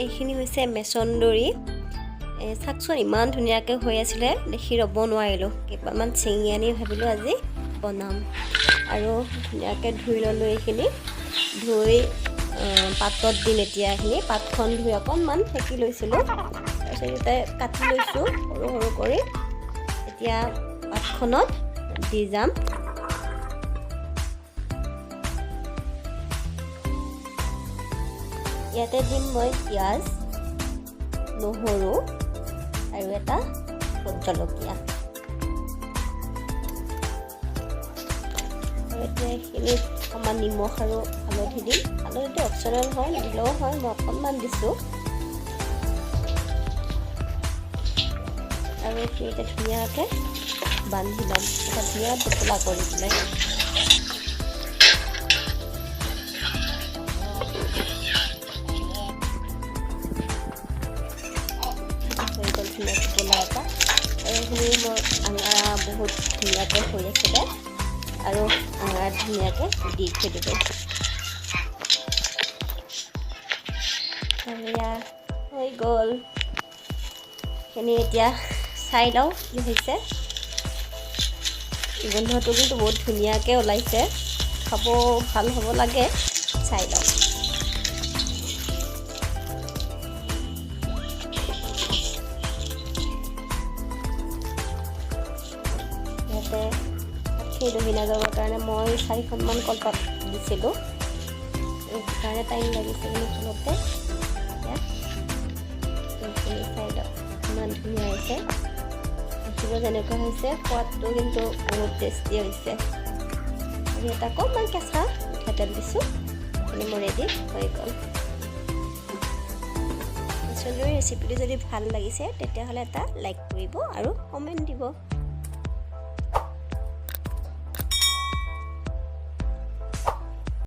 এইখিনি হৈছে মেচন্দৰী চাকচোন ইমান ধুনীয়াকৈ হৈ আছিলে দেখি ৰ'ব নোৱাৰিলোঁ কেইবামান চিঙি আনি ভাবিলোঁ আজি বনাম আৰু ধুনীয়াকৈ ধুই ল'লোঁ এইখিনি ধুই পাতত দিম এতিয়া এইখিনি পাতখন ধুই অকণমান সেকি লৈছিলোঁ তাৰপিছত এতিয়া কাটি লৈছোঁ সৰু সৰু কৰি এতিয়া পাতখনত দি যাম ইয়াতে দিম মই পিঁয়াজ নহৰু আৰু এটা ভোট জলকীয়া আৰু এতিয়া এইখিনিত অকণমান নিমখ আৰু হালধি দিম হালধিটো অপশ্যনেল হয় নিদিলেও হয় মই অকণমান দিছোঁ আৰু এইখিনিতে ধুনীয়াকৈ বান্ধি ল'ম এটা ধুনীয়া টোপোলা কৰি পেলাই ধুনীয়া টোপোলা এটা আৰু এইখিনি মোৰ আঙাৰা বহুত ধুনীয়াকৈ হৈ আছিলে আৰু আঙাৰা ধুনীয়াকৈ দি থৈ দিলোঁ এয়া হৈ গ'ল এইখিনি এতিয়া চাই লওঁ কি হৈছে গোন্ধটো কিন্তু বহুত ধুনীয়াকৈ ওলাইছে খাব ভাল হ'ব লাগে চাই লওঁ সেই দহি নাযাবৰ কাৰণে মই 4খনমান কলপাত দিছিলোঁ সেইকাৰণে টাইম লাগিছে কিন্তু ফলতে এইখিনি চাই লওক ইমান ধুনীয়া হৈছে দেখিব যেনেকুৱা হৈছে সোৱাদটো কিন্তু বহুত টেষ্টি হৈছে আৰু এটা অকণমান কেঁচা মিঠাতেল দিছোঁ এইখিনি মোৰ ৰেডি হৈ গ'ল মেচন্দৰী ৰেচিপিটো যদি ভাল লাগিছে তেতিয়াহ'লে এটা লাইক কৰিব আৰু কমেণ্ট দিব